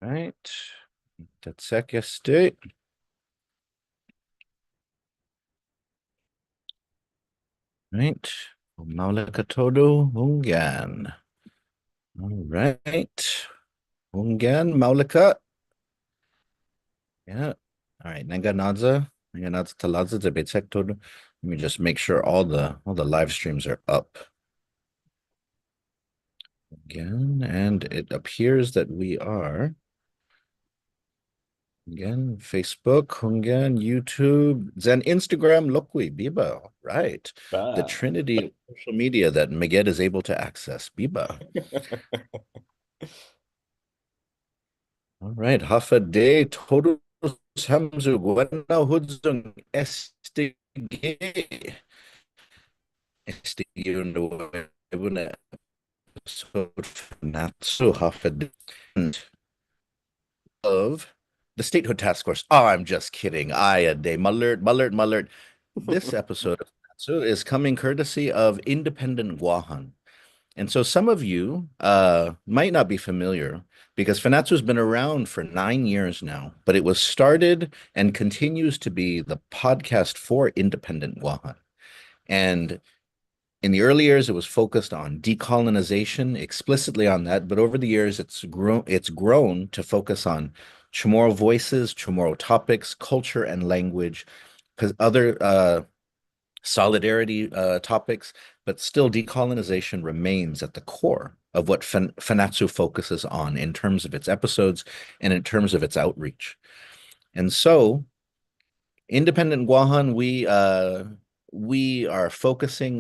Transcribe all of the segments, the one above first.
Right. Tatseka State. Right. Maulika Todo Hungan. All right. Hungan, Maulika. Yeah. All right. Nanganadza. Nanganadza Taladza Zebetek Todo. Let me just make sure all the live streams are up again. And it appears that we are. Again, Facebook, Hungan, YouTube, then Instagram, Lokwi, Biba. Right. The Ba. trinity of social media that Meged is able to access. Biba. All right. Hafa de todos hamzu guana hudzung estige. Estige no ebuna episode Natsu Hafa de of the Statehood Task Force. Oh, I'm just kidding. I a day. Mullert. This episode of Natsu is coming courtesy of Independent Guåhan. And so some of you might not be familiar because Fanachu has been around for 9 years now, but it was started and continues to be the podcast for Independent Guåhan. And in the early years, it was focused on decolonization, explicitly on that. But over the years, it's grown to focus on Chamorro voices, Chamorro topics, culture and language, because other solidarity topics, but still decolonization remains at the core of what Fanatsu focuses on in terms of its episodes and in terms of its outreach. And so, Independent Guahan, we are focusing.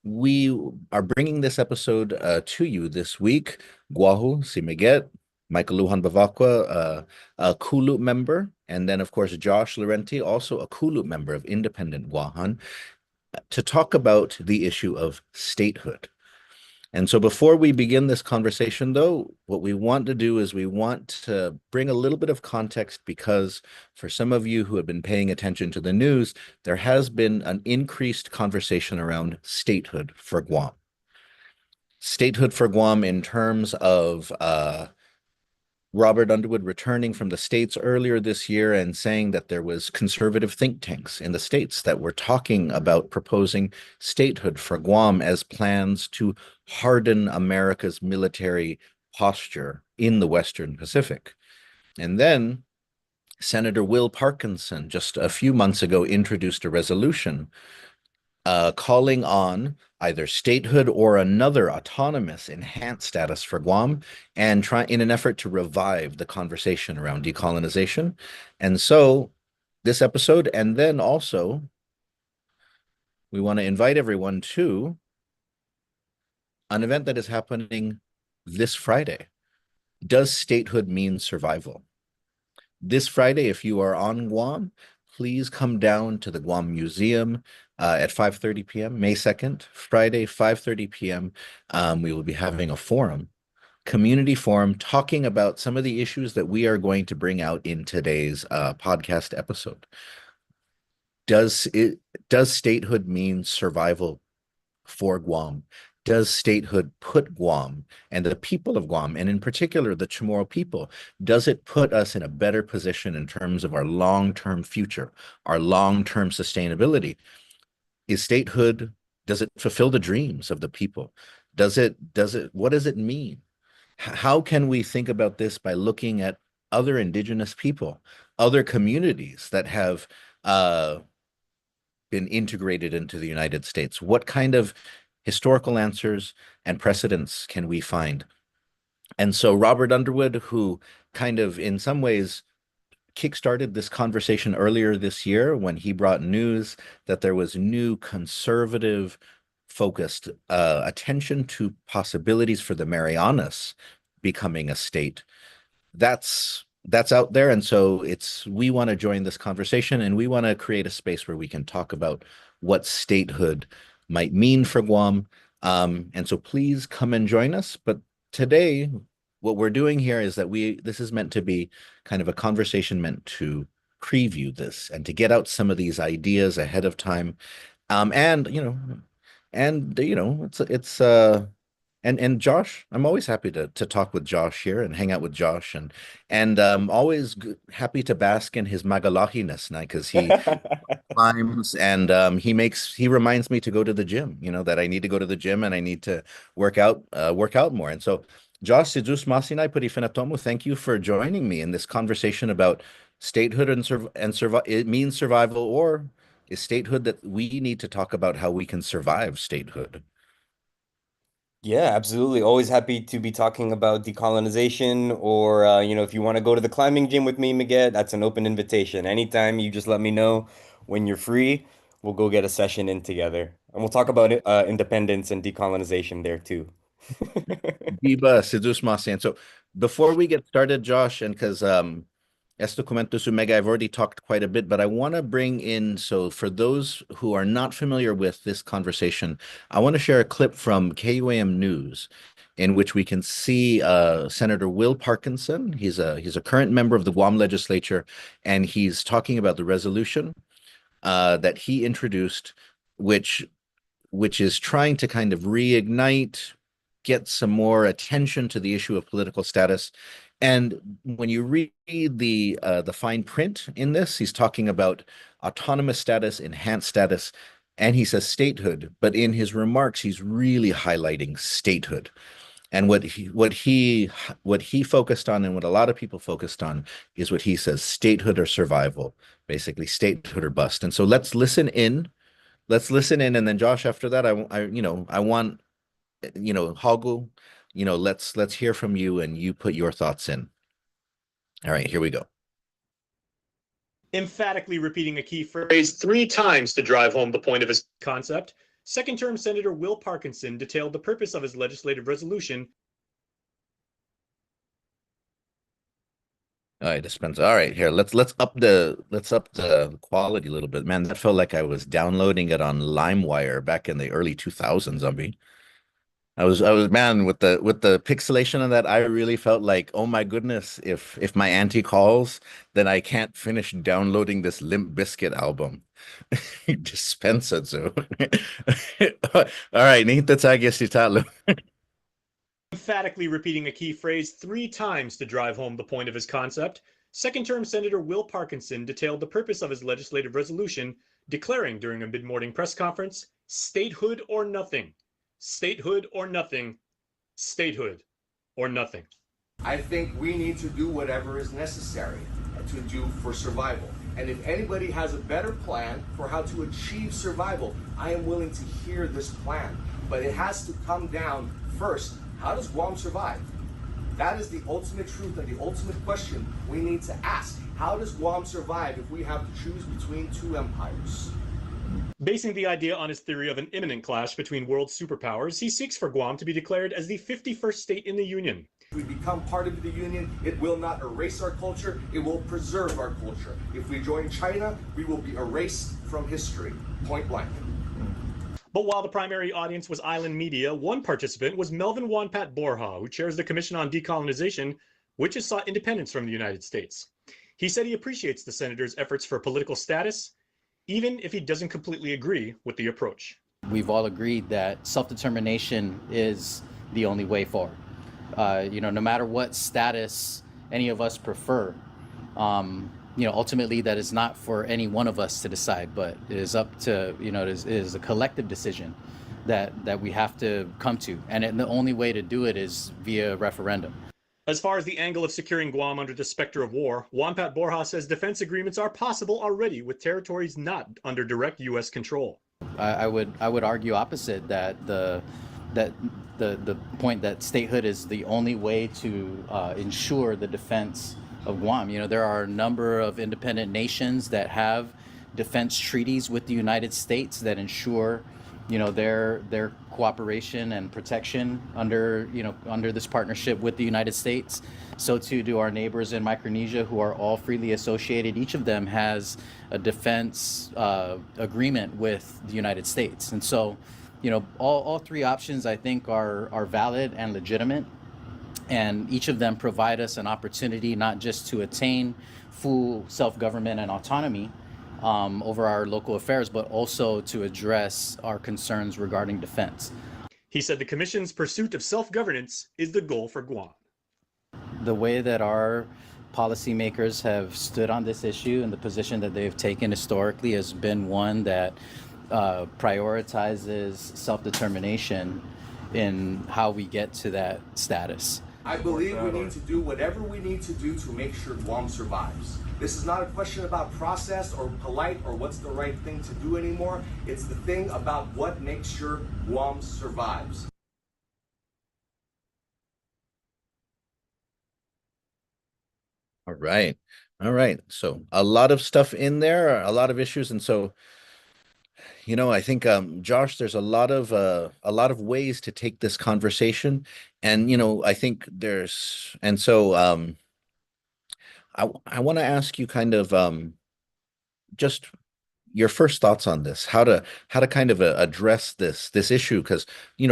We are bringing this episode to you this week. Guahu Simeget, Michael Luhan Bavakwa, a Kulu member, and then of course Josh Laurenti, also a Kulu member of Independent Guahan, to talk about the issue of statehood. And so before we begin this conversation, though, what we want to do is we want to bring a little bit of context because for some of you who have been paying attention to the news, there has been an increased conversation around statehood for Guam. Statehood for Guam in terms of Robert Underwood returning from the States earlier this year and saying that there was conservative think tanks in the States that were talking about proposing statehood for Guam as plans to harden America's military posture in the Western Pacific. And then Senator Will Parkinson, just a few months ago, introduced a resolution calling on either statehood or another autonomous enhanced status for Guam and try in an effort to revive the conversation around decolonization. And so this episode, and then also we want to invite everyone to an event that is happening this Friday. Does statehood mean survival? This Friday, if you are on Guam, please come down to the Guam Museum at 5:30 p.m., May 2nd, Friday, 5:30 p.m. We will be having a forum, community forum, talking about some of the issues that we are going to bring out in today's podcast episode. Does statehood mean survival for Guam? Does statehood put Guam and the people of Guam, and in particular the Chamorro people, does it put us in a better position in terms of our long-term future, our long-term sustainability? Is statehood, does it fulfill the dreams of the people? What does it mean? How can we think about this by looking at other indigenous people, other communities that have been integrated into the United States? What kind of historical answers and precedents can we find? And so Robert Underwood, who kind of in some ways kickstarted this conversation earlier this year when he brought news that there was new conservative focused attention to possibilities for the Marianas becoming a state. That's out there, and so it's we want to join this conversation and we want to create a space where we can talk about what statehood might mean for Guam. And so please come and join us. But today, what we're doing here is that this is meant to be kind of a conversation meant to preview this and to get out some of these ideas ahead of time. And it's And Josh, I'm always happy to talk with Josh here and hang out with Josh, and always happy to bask in his magalahiness, because he climbs and he reminds me to go to the gym, that I need to go to the gym and I need to work out more. And so Josh Sidus Masinai Purifinatomu, thank you for joining me in this conversation about statehood and survive. It means survival, or is statehood that we need to talk about how we can survive statehood? Yeah, absolutely. Always happy to be talking about decolonization or, if you want to go to the climbing gym with me, Miguel, that's an open invitation. Anytime you just let me know when you're free, we'll go get a session in together. And we'll talk about independence and decolonization there too. Viva Sidus Masin. So before we get started, Josh, and because Esto Comento su Mega, I've already talked quite a bit, but I want to bring in, so for those who are not familiar with this conversation, I want to share a clip from KUAM News in which we can see Senator Will Parkinson. He's a current member of the Guam legislature, and he's talking about the resolution that he introduced, which is trying to kind of reignite, get some more attention to the issue of political status. And when you read the fine print in this, he's talking about autonomous status, enhanced status, and he says statehood. But in his remarks, he's really highlighting statehood. And what he focused on, and what a lot of people focused on, is what he says: statehood or survival, basically statehood or bust. And so let's listen in, and then Josh, after that, I want, Hagu, let's hear from you, and you put your thoughts in. All right, here we go. Emphatically repeating a key phrase 3 times to drive home the point of his concept, second-term Senator Will Parkinson detailed the purpose of his legislative resolution. All right, dispenser. All right, here, let's up the quality a little bit. Man, that felt like I was downloading it on LimeWire back in the early 2000s, zombie. I was man, with the pixelation of that, I really felt like, oh my goodness, if my auntie calls, then I can't finish downloading this Limp Bizkit album. Dispensa so. All right, Nita Tagias. Emphatically repeating a key phrase 3 times to drive home the point of his concept, second-term Senator Will Parkinson detailed the purpose of his legislative resolution, declaring during a mid-morning press conference, statehood or nothing. Statehood or nothing. Statehood or nothing. I think we need to do whatever is necessary to do for survival. And if anybody has a better plan for how to achieve survival, I am willing to hear this plan. But it has to come down first. How does Guam survive? That is the ultimate truth and the ultimate question we need to ask. How does Guam survive if we have to choose between two empires? Basing the idea on his theory of an imminent clash between world superpowers, he seeks for Guam to be declared as the 51st state in the Union. If we become part of the Union, it will not erase our culture, it will preserve our culture. If we join China, we will be erased from history, point blank. But while the primary audience was island media, one participant was Melvin Wonpat Borja, who chairs the Commission on Decolonization, which has sought independence from the United States. He said he appreciates the senator's efforts for political status, even if he doesn't completely agree with the approach. We've all agreed that self-determination is the only way forward. No matter what status any of us prefer, ultimately that is not for any one of us to decide, but it is up to, it is a collective decision that we have to come to. And the only way to do it is via referendum. As far as the angle of securing Guam under the specter of war, Wonpat Borja says defense agreements are possible already with territories not under direct U.S. control. I would argue opposite, that the point that statehood is the only way to ensure the defense of Guam. There are a number of independent nations that have defense treaties with the United States that ensure, their cooperation and protection under this partnership with the United States. So too do our neighbors in Micronesia, who are all freely associated. Each of them has a defense agreement with the United States. And so, all three options, I think, are valid and legitimate. And each of them provide us an opportunity not just to attain full self-government and autonomy over our local affairs, but also to address our concerns regarding defense. He said the Commission's pursuit of self-governance is the goal for Guam. The way that our policymakers have stood on this issue and the position that they've taken historically has been one that prioritizes self-determination in how we get to that status. I believe we need to do whatever we need to do to make sure Guam survives. This is not a question about process or polite or what's the right thing to do anymore. It's the thing about what makes sure Guam survives. All right. All right. So a lot of stuff in there, a lot of issues. And so, I think Josh, there's a lot of ways to take this conversation. And I think there's and so I want to ask you kind of just your first thoughts on this, how to kind of address this issue, because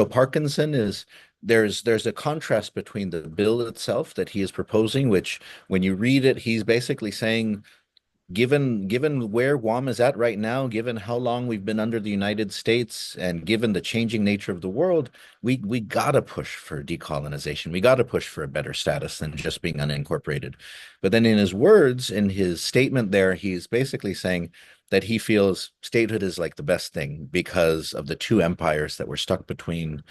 Parkinson is there's a contrast between the bill itself that he is proposing, which when you read it, he's basically saying, given where Guam is at right now, given how long we've been under the United States, and given the changing nature of the world, we gotta push for decolonization. We gotta push for a better status than just being unincorporated. But then in his words, in his statement there, he's basically saying that he feels statehood is like the best thing because of the two empires that we're stuck between,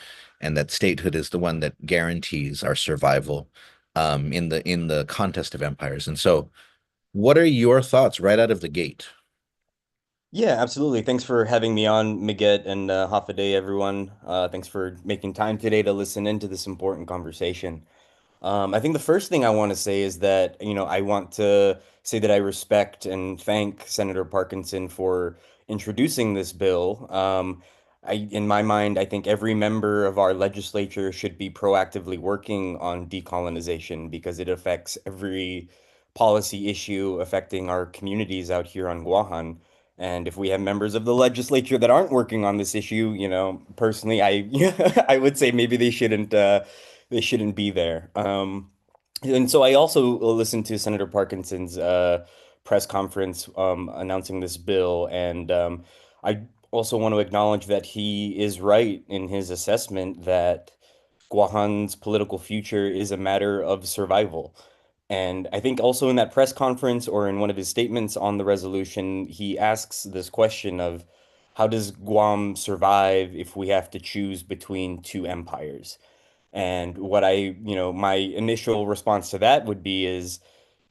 and that statehood is the one that guarantees our survival in the contest of empires. And so what are your thoughts right out of the gate? Yeah, absolutely. Thanks for having me on, Miguel, and Hafaday, everyone. Thanks for making time today to listen into this important conversation. I think the first thing I want to say is that, I want to say that I respect and thank Senator Parkinson for introducing this bill. In my mind, I think every member of our legislature should be proactively working on decolonization because it affects every policy issue affecting our communities out here on Guahan. And if we have members of the legislature that aren't working on this issue, personally, I would say maybe they shouldn't be there. And so I also listened to Senator Parkinson's press conference announcing this bill, and I also want to acknowledge that he is right in his assessment that Guahan's political future is a matter of survival. And I think also in that press conference or in one of his statements on the resolution, he asks this question of how does Guam survive if we have to choose between two empires? And my initial response to that would be is,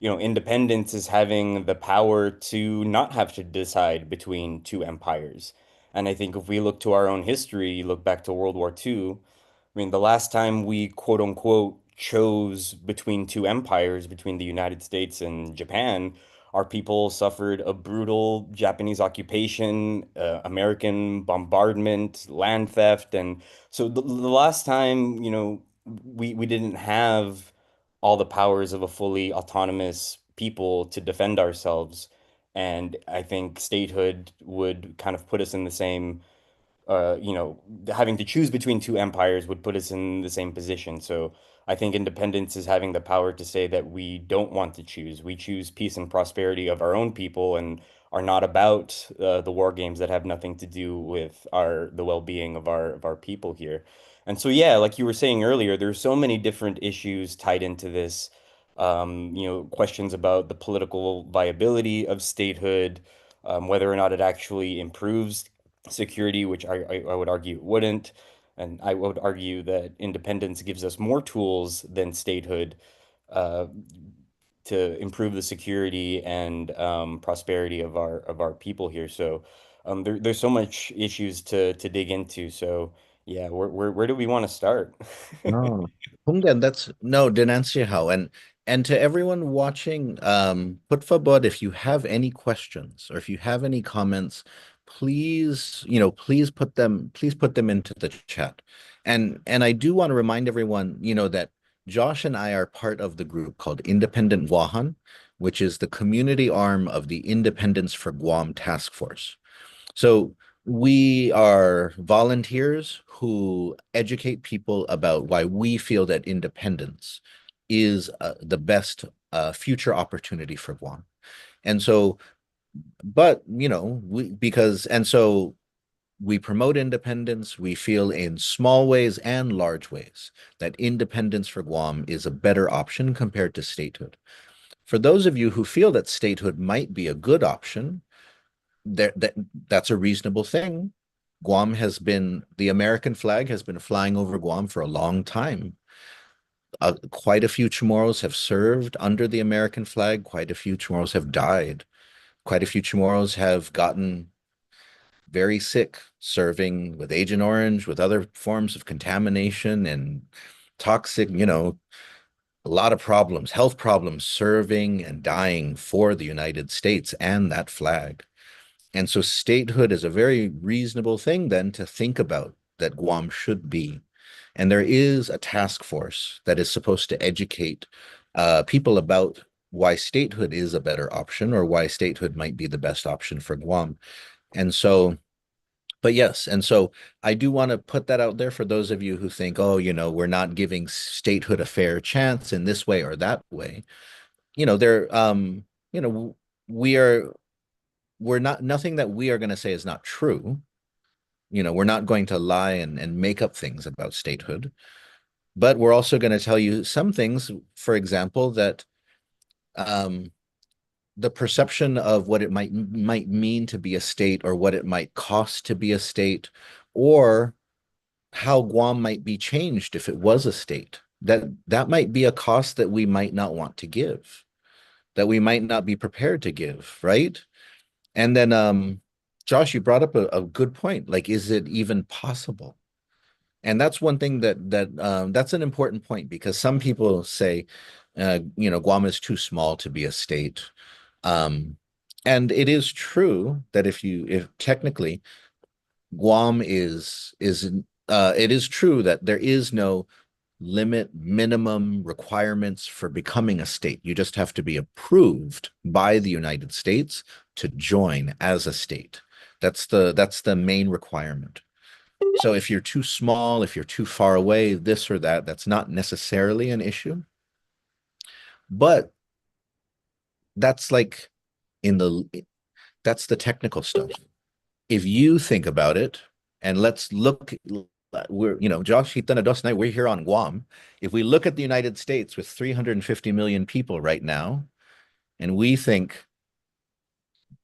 independence is having the power to not have to decide between two empires. And I think if we look to our own history, look back to World War II, I mean, the last time we quote unquote chose between two empires, between the United States and Japan, our people suffered a brutal Japanese occupation, American bombardment, land theft. And so the last time, we didn't have all the powers of a fully autonomous people to defend ourselves. And I think statehood would kind of put us in the same having to choose between two empires would put us in the same position. So I think independence is having the power to say that we don't want to choose. We choose peace and prosperity of our own people and are not about the war games that have nothing to do with the well-being of our people here. And so yeah, like you were saying earlier, there's so many different issues tied into this. Questions about the political viability of statehood, whether or not it actually improves security, which I would argue it wouldn't. And I would argue that independence gives us more tools than statehood uh, to improve the security and prosperity of our people here. So there's so much issues to dig into. So yeah, where do we want to start? No. Hunggan, that's no, Dinancia how. And to everyone watching, put forward if you have any questions or if you have any comments, please put them into the chat. And I do want to remind everyone, that Josh and I are part of the group called Independent Guåhan, which is the community arm of the Independence for Guam Task Force. So we are volunteers who educate people about why we feel that independence is the best future opportunity for Guam. And so, but we because and so we promote independence. We feel in small ways and large ways that independence for Guam is a better option compared to statehood. For those of you who feel that statehood might be a good option, that's a reasonable thing. The American flag has been flying over Guam for a long time. Quite a few Chamorros have served under the American flag. Quite a few Chamorros have died. Quite a few Chamorros have gotten very sick serving with Agent Orange, with other forms of contamination and toxic, a lot of problems, health problems, serving and dying for the United States and that flag. And so statehood is a very reasonable thing then to think about that Guam should be. And there is a task force that is supposed to educate people about why statehood is a better option or why statehood might be the best option for Guam. And so, but yes, and so I do want to put that out there for those of you who think, oh, we're not giving statehood a fair chance in this way or that way. There, we are, we're not, nothing that we are going to say is not true. We're not going to lie and make up things about statehood, but we're also going to tell you some things, for example, that the perception of what it might mean to be a state or what it might cost to be a state or how Guam might be changed if it was a state. That might be a cost that we might not want to give, that we might not be prepared to give, right? And then Josh, you brought up a good point. Like, is it even possible? And that's one thing that's an important point because some people say, Guam is too small to be a state. And it is true that if technically Guam it is true that there is no minimum requirements for becoming a state. You just have to be approved by the United States to join as a state. That's the main requirement. So if you're too small, if you're too far away, this or that, that's not necessarily an issue. But that's like that's the technical stuff. If you think about it, and let's look, Josh, Hitana Dos and I, we're here on Guam. If we look at the United States with 350 million people right now, and we think,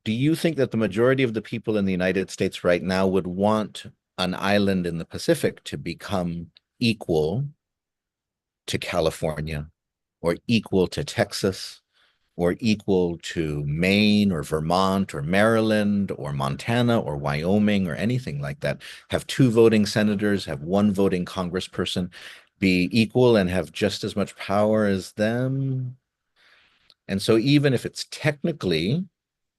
do you think that the majority of the people in the United States right now would want an island in the Pacific to become equal to California or equal to Texas or equal to Maine or Vermont or Maryland or Montana or Wyoming or anything like that? Have 2 voting senators, have 1 voting congressperson, be equal and have just as much power as them? And so even if it's technically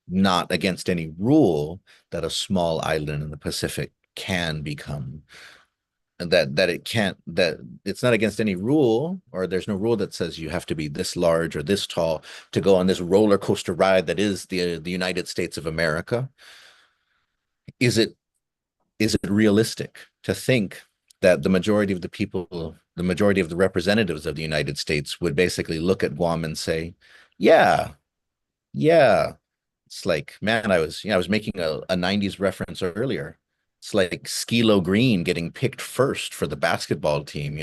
not against any rule that a small island in the Pacific can become, that it's not against any rule, or there's no rule that says you have to be this large or this tall to go on this roller coaster ride that is the United States of America. Is it realistic to think that the majority of the people, the majority of the representatives of the United States would basically look at Guam and say, yeah, it's like, man, I was making a 90s reference earlier. It's like Skilo Green getting picked first for the basketball team,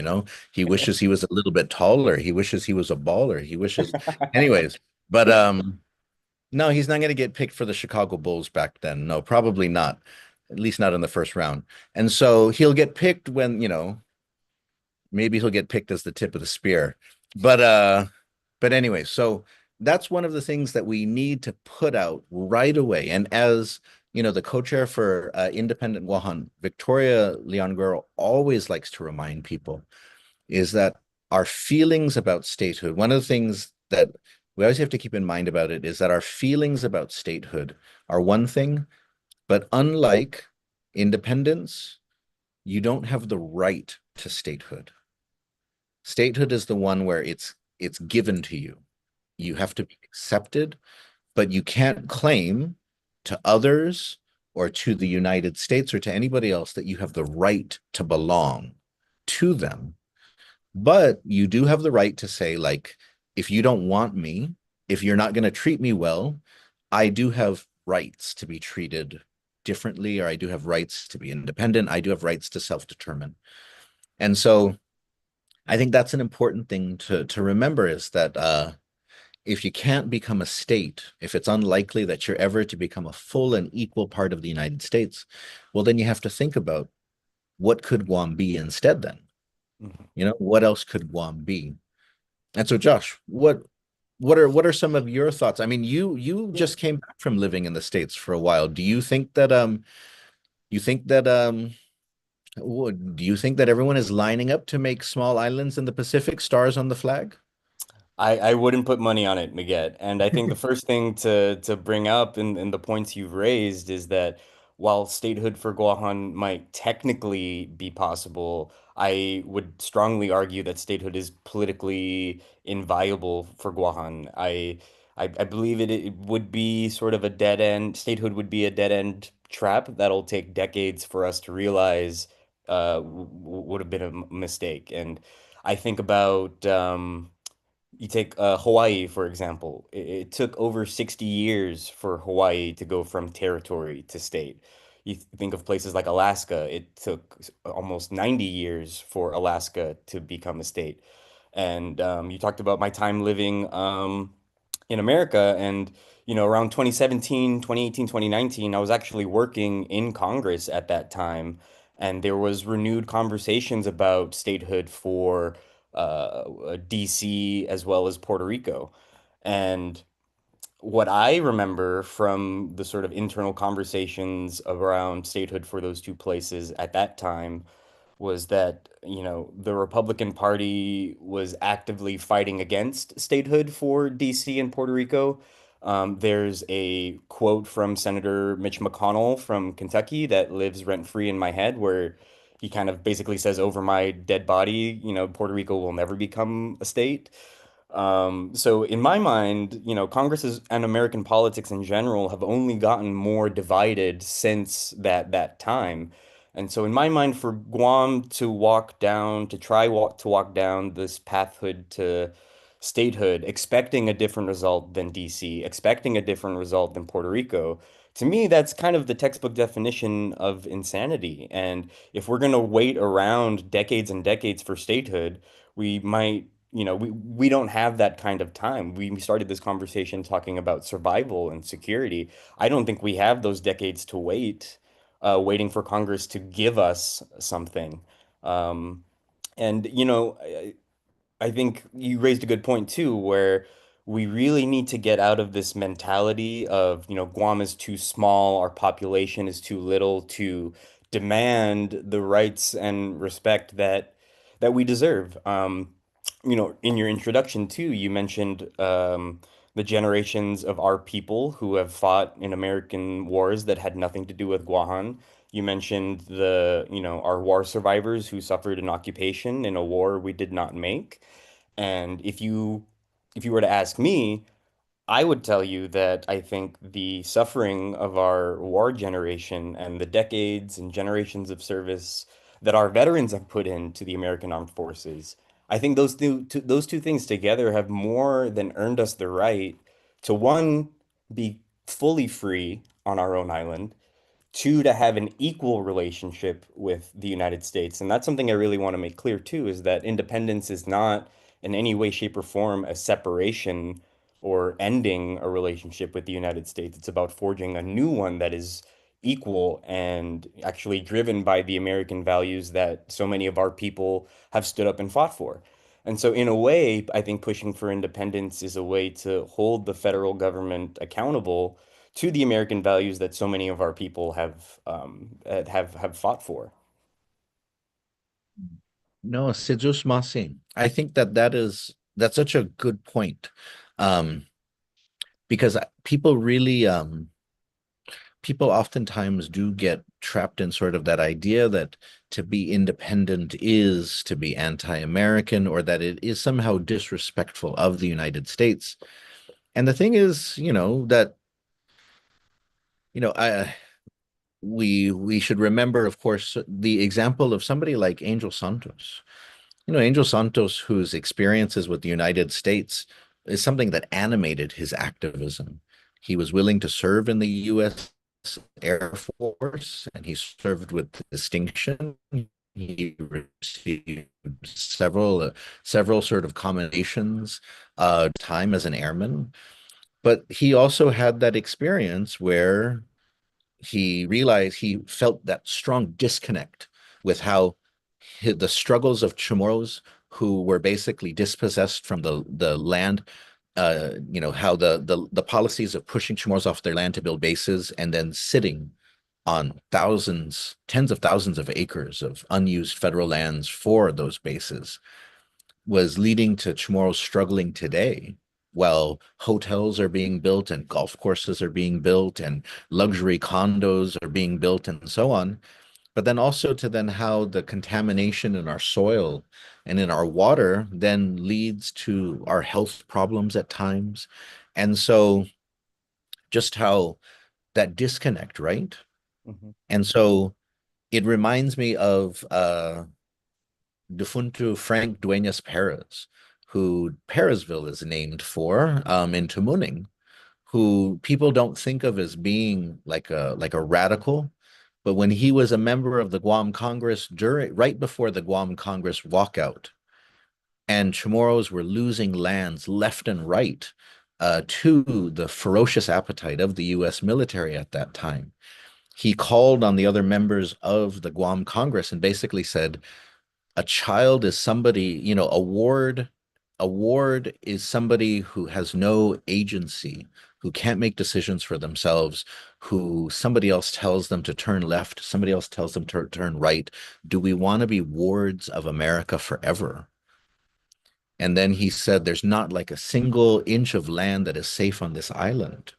He wishes he was a little bit taller. He wishes he was a baller. He wishes, anyways, but no, he's not going to get picked for the Chicago Bulls back then. No, probably not. At least not in the first round. And so he'll get picked when, maybe he'll get picked as the tip of the spear. But anyway, so that's one of the things that we need to put out right away. And as the co-chair for Independent Guåhan, Victoria Leon Guerrero, always likes to remind people is that our feelings about statehood, one of the things that we always have to keep in mind about it is that our feelings about statehood are one thing, but unlike independence, you don't have the right to statehood. Statehood is the one where it's given to you. You have to be accepted, but you can't claim to others or to the United States or to anybody else that you have the right to belong to them. But you do have the right to say, like, if you don't want me, if you're not going to treat me well, I do have rights to be treated differently, or I do have rights to be independent. I do have rights to self-determine. And so I think that's an important thing to remember, is that if you can't become a state, if it's unlikely that you're ever to become a full and equal part of the United States, well, then you have to think about, what could Guam be instead then? Mhm. You know, what else could Guam be? And so, Josh, what are some of your thoughts? I mean, you Yeah. just came back from living in the States for a while. Do you think that you think that do you think that everyone is lining up to make small islands in the Pacific stars on the flag? I wouldn't put money on it, Miguel. And I think the first thing to bring up in the points you've raised is that while statehood for Guahan might technically be possible, I would strongly argue that statehood is politically inviable for Guahan. I believe it would be sort of a dead end, statehood would be a dead end trap that'll take decades for us to realize would have been a mistake. And I think about you take Hawaii, for example. It took over 60 years for Hawaii to go from territory to state. You think of places like Alaska, it took almost 90 years for Alaska to become a state. And you talked about my time living in America. And, around 2017, 2018, 2019, I was actually working in Congress at that time. And there was renewed conversations about statehood for DC as well as Puerto Rico. And what I remember from the sort of internal conversations around statehood for those two places at that time was that, the Republican Party was actively fighting against statehood for DC and Puerto Rico. There's a quote from Senator Mitch McConnell from Kentucky that lives rent-free in my head, where he kind of basically says, over my dead body, Puerto Rico will never become a state. So in my mind, Congress and American politics in general have only gotten more divided since that time. And so in my mind, for Guam to walk down this pathhood to statehood, expecting a different result than DC, expecting a different result than Puerto Rico, to me, that's kind of the textbook definition of insanity. And if we're going to wait around decades and decades for statehood, we might we don't have that kind of time. We started this conversation talking about survival and security. I don't think we have those decades to wait, waiting for Congress to give us something. Um, and, I think you raised a good point too, where we really need to get out of this mentality of, Guam is too small, our population is too little to demand the rights and respect that we deserve. In your introduction too, you mentioned the generations of our people who have fought in American wars that had nothing to do with Guahan. You mentioned our war survivors who suffered an occupation in a war we did not make. And if you were to ask me, I would tell you that I think the suffering of our war generation and the decades and generations of service that our veterans have put into the American Armed Forces, I think those two things together have more than earned us the right to, one, be fully free on our own island, two, to have an equal relationship with the United States. And that's something I really want to make clear too, is that independence is not in any way, shape, or form a separation or ending a relationship with the United States. It's about forging a new one that is equal and actually driven by the American values that so many of our people have stood up and fought for. And so, in a way, I think pushing for independence is a way to hold the federal government accountable to the American values that so many of our people have fought for. No, Sejus Masi. I think that's such a good point. Um, because people oftentimes do get trapped in sort of that idea that to be independent is to be anti-American, or that it is somehow disrespectful of the United States. And the thing is, that I we should remember, of course, the example of somebody like Angel Santos. Angel Santos, whose experiences with the United States is something that animated his activism. He was willing to serve in the U.S. Air Force, and he served with distinction. He received several sort of commendations time as an airman, but he also had that experience where he realized he felt that strong disconnect with how the struggles of Chamorros who were basically dispossessed from the land, how the policies of pushing Chamorros off their land to build bases and then sitting on thousands, tens of thousands of acres of unused federal lands for those bases was leading to Chamorros struggling today. While hotels are being built and golf courses are being built and luxury condos are being built and so on, but then also to then how the contamination in our soil and in our water then leads to our health problems at times. And so just how that disconnect, right? Hmm. And so it reminds me of defunto Frank Dueñas Perez, who Perezville is named for in Tamuning, who people don't think of as being like a radical, but when he was a member of the Guam Congress right before the Guam Congress walkout, and Chamorros were losing lands left and right to the ferocious appetite of the U.S. military at that time, he called on the other members of the Guam Congress and basically said, a child is somebody, a ward is somebody who has no agency, who can't make decisions for themselves, who somebody else tells them to turn left, somebody else tells them to turn right. Do we want to be wards of America forever? And then he said, there's not like a single inch of land that is safe on this island.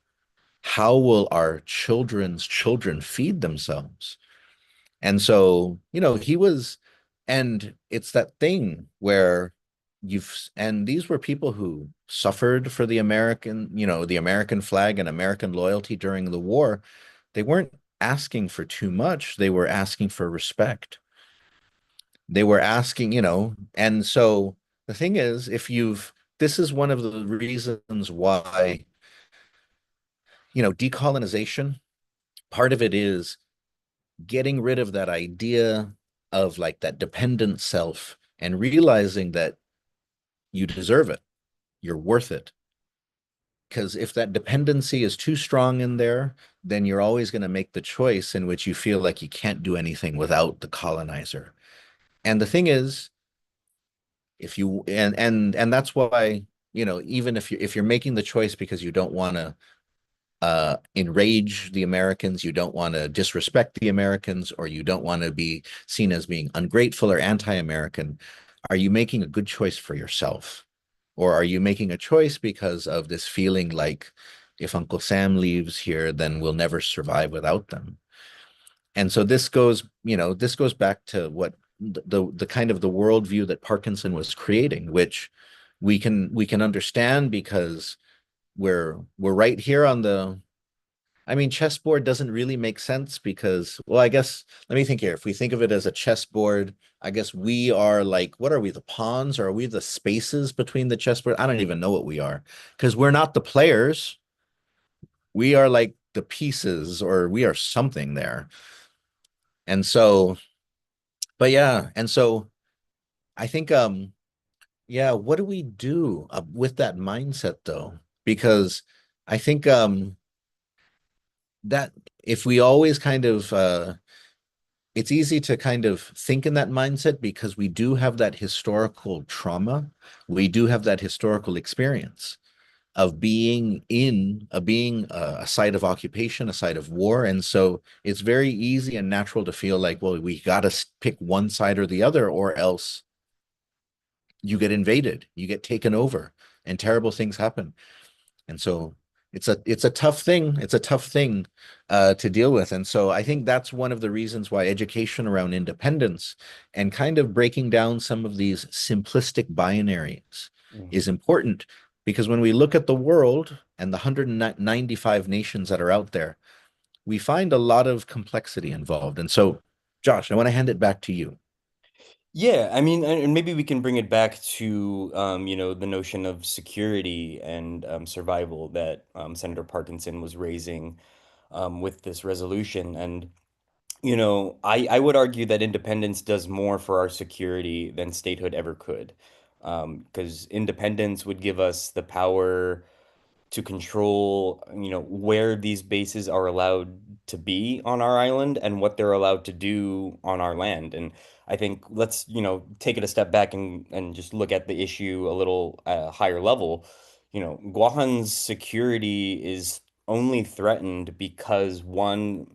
How will our children's children feed themselves? And so, and it's that thing where and these were people who suffered for the American, the American flag and American loyalty during the war. They weren't asking for too much. They were asking for respect. They were asking, and so the thing is, this is one of the reasons why, decolonization, part of it is getting rid of that idea of like that dependent self and realizing that you deserve it, you're worth it. Because if that dependency is too strong in there, then you're always going to make the choice in which you feel like you can't do anything without the colonizer. And the thing is, if you and that's why, even if you're making the choice because you don't want to enrage the Americans, you don't want to disrespect the Americans, or you don't want to be seen as being ungrateful or anti-American, are you making a good choice for yourself? Or are you making a choice because of this feeling like if Uncle Sam leaves here, then we'll never survive without them? And so this goes back to what the kind of the worldview that Parkinson was creating, which we can understand because we're right here on the I mean, chessboard doesn't really make sense because, well, I guess, let me think here. If we think of it as a chessboard, I guess we are like, what are we, the pawns, or are we the spaces between the chessboard? I don't even know what we are because we're not the players. We are like the pieces, or we are something there. And so, but yeah, and so I think, yeah, what do we do with that mindset though? Because I think, that if we always kind of it's easy to kind of think in that mindset because we do have that historical trauma. We do have that historical experience of being a site of occupation, a site of war. And so it's very easy and natural to feel like, well, we got to pick one side or the other, or else you get invaded, you get taken over, and terrible things happen. And so it's a tough thing. It's a tough thing to deal with. And so I think that's one of the reasons why education around independence and kind of breaking down some of these simplistic binaries is Hmm. important, because when we look at the world and the 195 nations that are out there, we find a lot of complexity involved. And so, Josh, I want to hand it back to you. Yeah, I mean, and maybe we can bring it back to, the notion of security and survival that Senator Parkinson was raising. with this resolution. And I would argue that independence does more for our security than statehood ever could. Because independence would give us the power to control, where these bases are allowed to be on our island and what they're allowed to do on our land. And I think let's, take it a step back and just look at the issue a little higher level. Guahan's security is only threatened because one,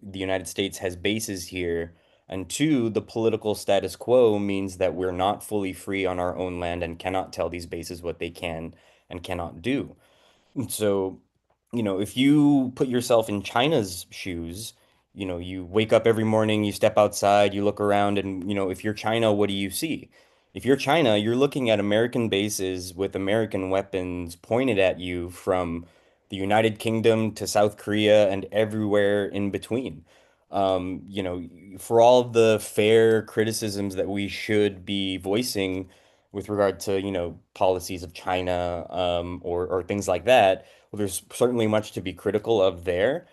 the United States has bases here, and two, the political status quo means that we're not fully free on our own land and cannot tell these bases what they can and cannot do. So, if you put yourself in China's shoes, you wake up every morning, you step outside, you look around, and, if you're China, what do you see? If you're China, you're looking at American bases with American weapons pointed at you from the United Kingdom to South Korea and everywhere in between. For all the fair criticisms that we should be voicing with regard to, policies of China, or things like that, well, there's certainly much to be critical of there.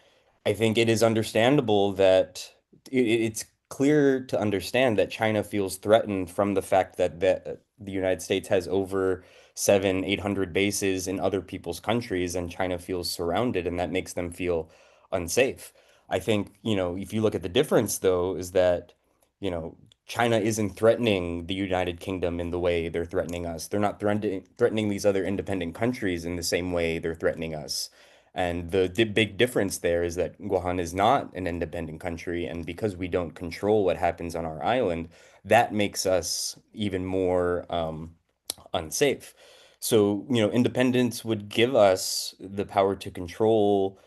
I think it is understandable that it's clear to understand that China feels threatened from the fact that the United States has over 800 bases in other people's countries, and China feels surrounded, and that makes them feel unsafe. I think, if you look at the difference, though, is that, you know, China isn't threatening the United Kingdom in the way they're threatening us. They're not threatening these other independent countries in the same way they're threatening us. And the big difference there is that Guam is not an independent country, and because we don't control what happens on our island, that makes us even more unsafe. So, independence would give us the power to control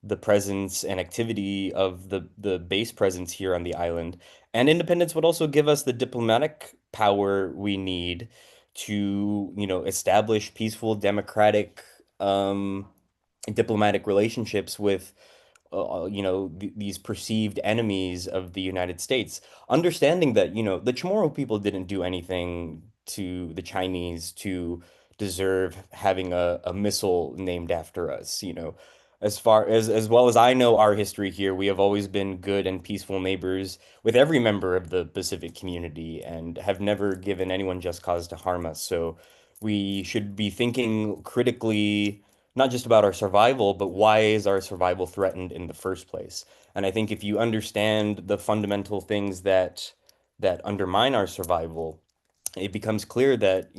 the presence and activity of the base presence here on the island. And independence would also give us the diplomatic power we need to, establish peaceful, democratic, diplomatic relationships with these perceived enemies of the United States, understanding that, the Chamorro people didn't do anything to the Chinese to deserve having a missile named after us. As well as I know our history here, we have always been good and peaceful neighbors with every member of the Pacific community and have never given anyone just cause to harm us. So we should be thinking critically, not just about our survival, but why is our survival threatened in the first place? And I think if you understand the fundamental things that undermine our survival, it becomes clear that,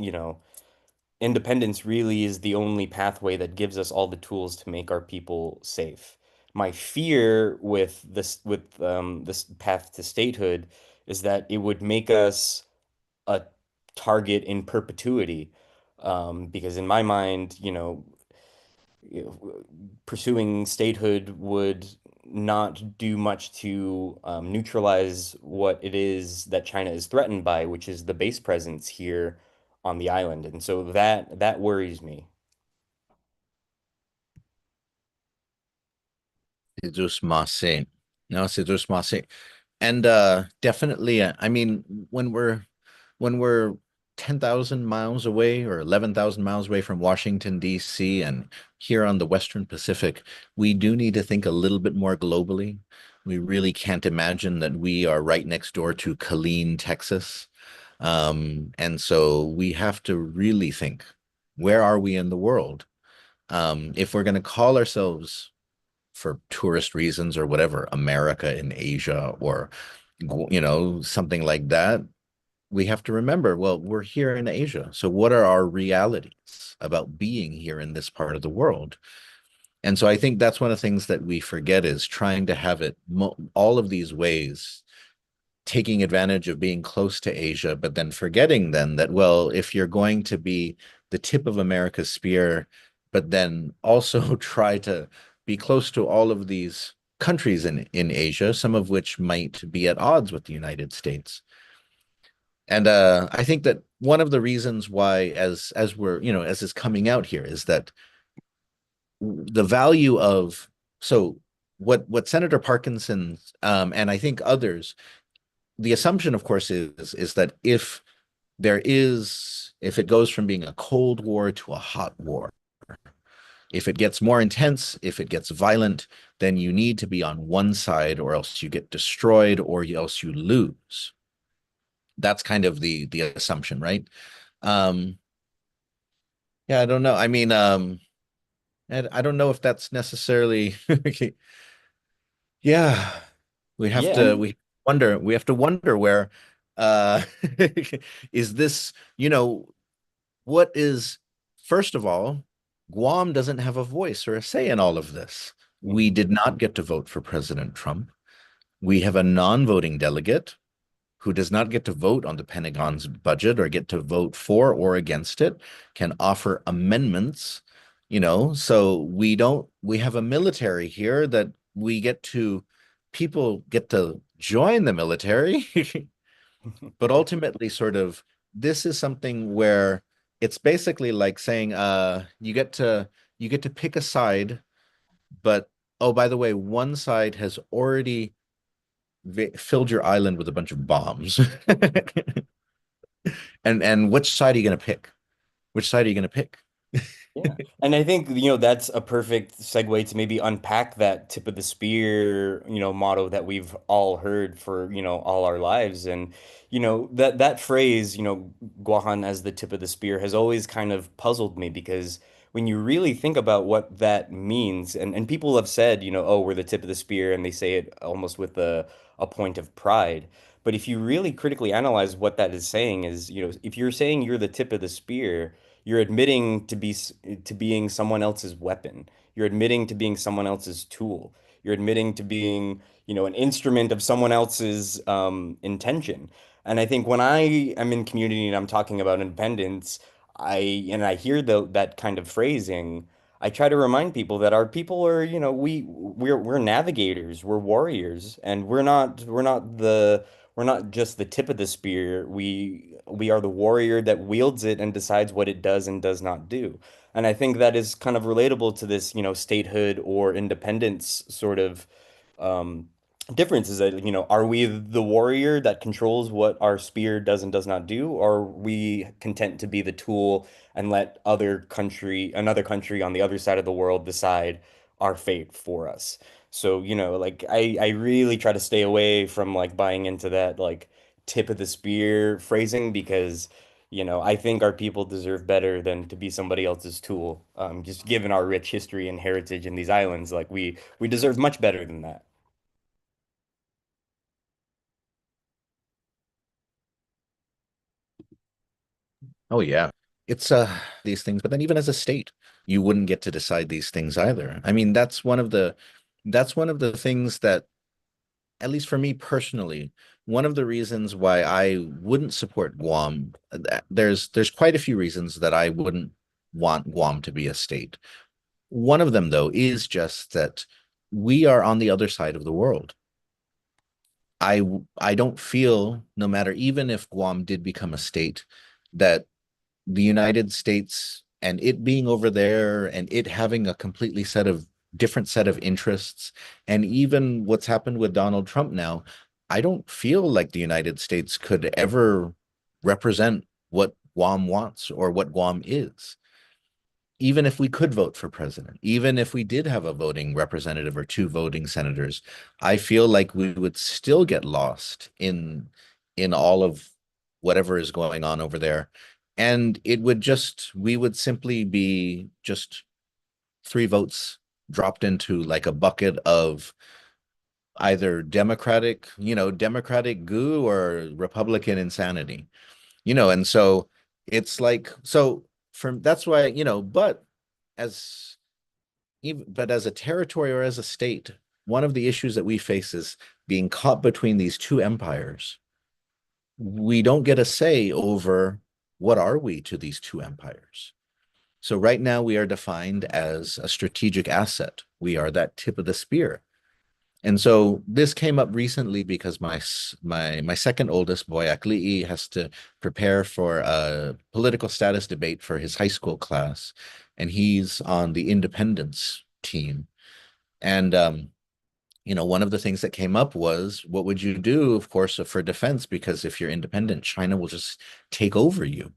independence really is the only pathway that gives us all the tools to make our people safe. My fear with this path to statehood is that it would make us a target in perpetuity. Because in my mind, pursuing statehood would not do much to neutralize what it is that China is threatened by, which is the base presence here on the island. And so that worries me. C'est doucement assez. No, c'est doucement assez. And definitely, I mean, when we're 10,000 miles away or 11,000 miles away from Washington, D.C., and here on the Western Pacific, we do need to think a little bit more globally. We really can't imagine that we are right next door to Killeen, Texas. And so we have to really think, where are we in the world? If we're going to call ourselves, for tourist reasons or whatever, America in Asia, or something like that, we have to remember, well, we're here in Asia. So what are our realities about being here in this part of the world? And so I think that's one of the things that we forget, is trying to have it all of these ways, taking advantage of being close to Asia, but then forgetting then that, well, if you're going to be the tip of America's spear, but then also try to be close to all of these countries in Asia, some of which might be at odds with the United States. And I think that one of the reasons why, as we're, as is coming out here, is that the value of, so what Senator Parkinson, and I think others, the assumption, of course, is that if it goes from being a Cold War to a hot war, If it gets more intense, if it gets violent, then you need to be on one side or else you get destroyed or else you lose. That's kind of the assumption, right? Um, yeah, I don't know. I mean, I don't know if that's necessarily yeah. Yeah, and We have to wonder where uh is this, what is, first of all, Guam doesn't have a voice or a say in all of this. We Mhm. did not get to vote for President Trump. We have a non-voting delegate who does not get to vote on the Pentagon's budget or get to vote for or against it, can offer amendments, so we have a military here that people get to join the military, but ultimately sort of this is something where it's basically like saying you get to pick a side, but oh, by the way, one side has already filled your island with a bunch of bombs. And which side are you going to pick? Which side are you going to pick? Yeah. And I think, that's a perfect segue to maybe unpack that tip of the spear, motto that we've all heard for, all our lives. And, that phrase, Guahan as the tip of the spear has always kind of puzzled me because when you really think about what that means, and people have said, oh, we're the tip of the spear, and they say it almost with a point of pride. But if you really critically analyze what that is saying is, if you're saying you're the tip of the spear, you're admitting to being someone else's weapon. You're admitting to being someone else's tool. You're admitting to being, an instrument of someone else's intention. And I think when I am in community and I'm talking about independence, I hear that kind of phrasing. I try to remind people that our people are, we're navigators, we're warriors, and we're not just the tip of the spear. We are the warrior that wields it and decides what it does and does not do. And I think that is kind of relatable to this, statehood or independence sort of um, difference is that, are we the warrior that controls what our spear does and does not do, or are we content to be the tool and let another country on the other side of the world decide our fate for us? So, like I really try to stay away from like buying into that like tip of the spear phrasing because, I think our people deserve better than to be somebody else's tool. Just given our rich history and heritage in these islands, like we deserve much better than that. Oh yeah. It's these things, but then even as a state, you wouldn't get to decide these things either. I mean, that's one of the things that, at least for me personally, one of the reasons why I wouldn't support Guam, there's quite a few reasons that I wouldn't want Guam to be a state. One of them, though, is just that we are on the other side of the world. I I don't feel, no matter, even if Guam did become a state, that the United States and it being over there and it having a completely different set of interests, and even what's happened with Donald Trump now, I don't feel like the United States could ever represent what Guam wants or what Guam is. Even if we could vote for president, even if we did have a voting representative or two voting senators, I feel like we would still get lost in all of whatever is going on over there. And we would simply be just three votes dropped into like a bucket of either Democratic goo or Republican insanity. And so it's like, so from that's why, as but as a territory or as a state, one of the issues that we face is being caught between these two empires. We don't get a say over what are we to these two empires. So right now we are defined as a strategic asset. We are that tip of the spear. And so this came up recently because my second oldest boy, Akli'i, has to prepare for a political status debate for his high school class, and he's on the independence team. And one of the things that came up was, what would you do, of course, for defense? Because if you're independent, China will just take over you.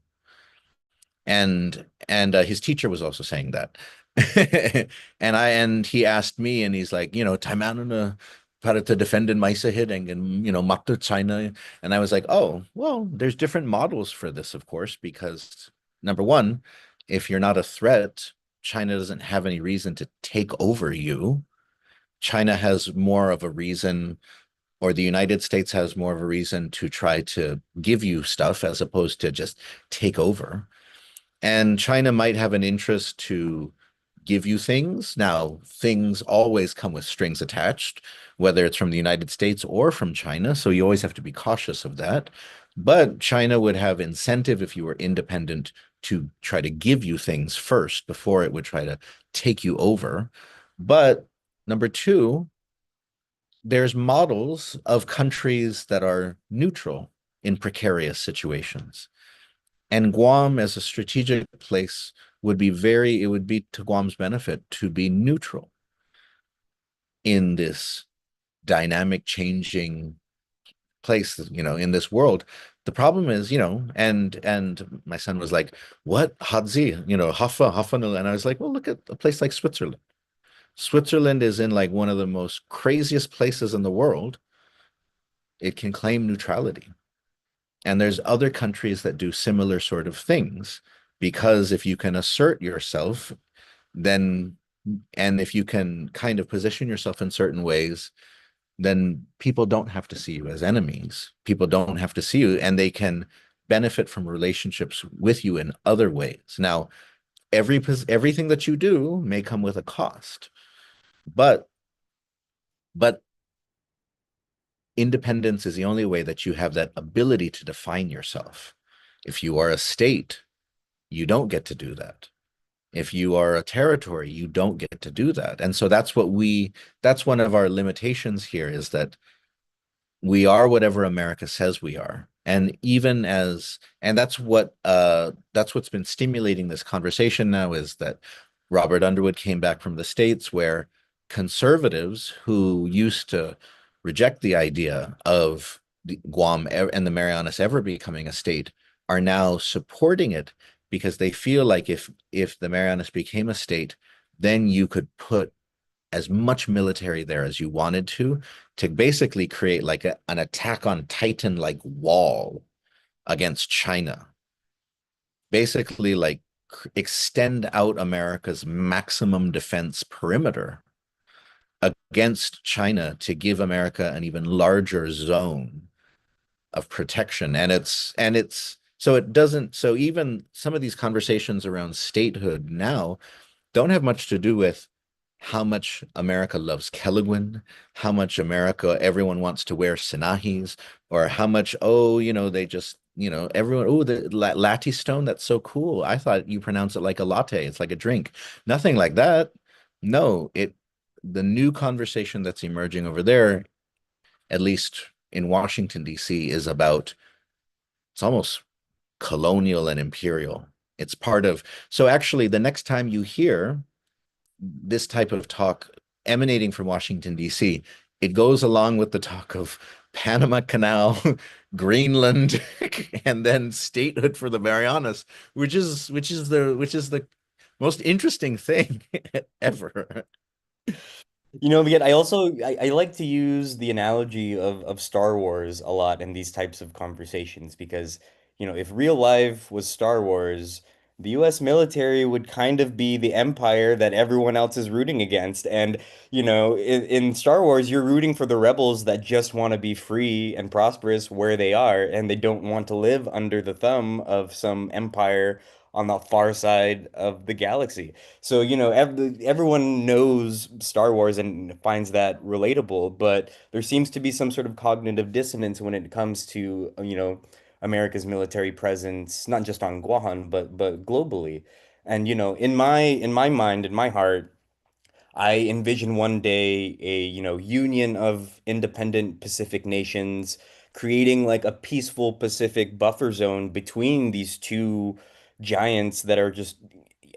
And his teacher was also saying that. And he asked me, and he's like, Taiwan para to defend in Maisa hitting and Mata China. And I was like, oh, well, there's different models for this, of course, because number one, if you're not a threat, China doesn't have any reason to take over you. China has more of a reason, or the United States has more of a reason to try to give you stuff as opposed to just take over. And China might have an interest to give you things. Now, things always come with strings attached, whether it's from the United States or from China. So you always have to be cautious of that. But China would have incentive if you were independent to try to give you things first before it would try to take you over. But number two, there's models of countries that are neutral in precarious situations. And Guam, as a strategic place, it would be to Guam's benefit to be neutral in this dynamic, changing place, in this world. The problem is, and my son was like, "What Hadzi? Hafa, and I was like, "Well, look at a place like Switzerland. Switzerland is in like one of the most craziest places in the world. It can claim neutrality." And there's other countries that do similar sort of things because if you can assert yourself, then, and if you can kind of position yourself in certain ways, then people don't have to see you as enemies. People don't have to see you, and they can benefit from relationships with you in other ways. Now, everything that you do may come with a cost, but but independence is the only way that you have that ability to define yourself. If you are a state, you don't get to do that. If you are a territory, you don't get to do that. And so that's one of our limitations here, is that we are whatever America says we are. And that's what's been stimulating this conversation now, is that Robert Underwood came back from the States, where conservatives who used to reject the idea of Guam and the Marianas ever becoming a state are now supporting it, because they feel like if the Marianas became a state, then you could put as much military there as you wanted to basically create like an attack on Titan like wall against China. Basically, like extend out America's maximum defense perimeter against China to give America an even larger zone of protection. And it's so it doesn't so even some of these conversations around statehood now don't have much to do with how much America loves Kelaguen, how much America everyone wants to wear Sinahis, or how much, they just, everyone, the latte stone, that's so cool. I thought you pronounce it like a latte, it's like a drink. Nothing like that. No, the new conversation that's emerging over there, at least in Washington, D.C., is about, it's almost colonial and imperial. It's part of, so actually, the next time you hear this type of talk emanating from Washington, D.C., it goes along with the talk of Panama Canal, Greenland, and then statehood for the Marianas, which is the most interesting thing ever. Yet I like to use the analogy of Star Wars a lot in these types of conversations because, if real life was Star Wars, the US military would kind of be the empire that everyone else is rooting against. And, in Star Wars, you're rooting for the rebels that just want to be free and prosperous where they are, and they don't want to live under the thumb of some empire on the far side of the galaxy. So, everyone knows Star Wars and finds that relatable, but there seems to be some sort of cognitive dissonance when it comes to, America's military presence, not just on Guam, but globally. And, in my mind, in my heart, I envision one day a, union of independent Pacific nations creating like a peaceful Pacific buffer zone between these two giants that are just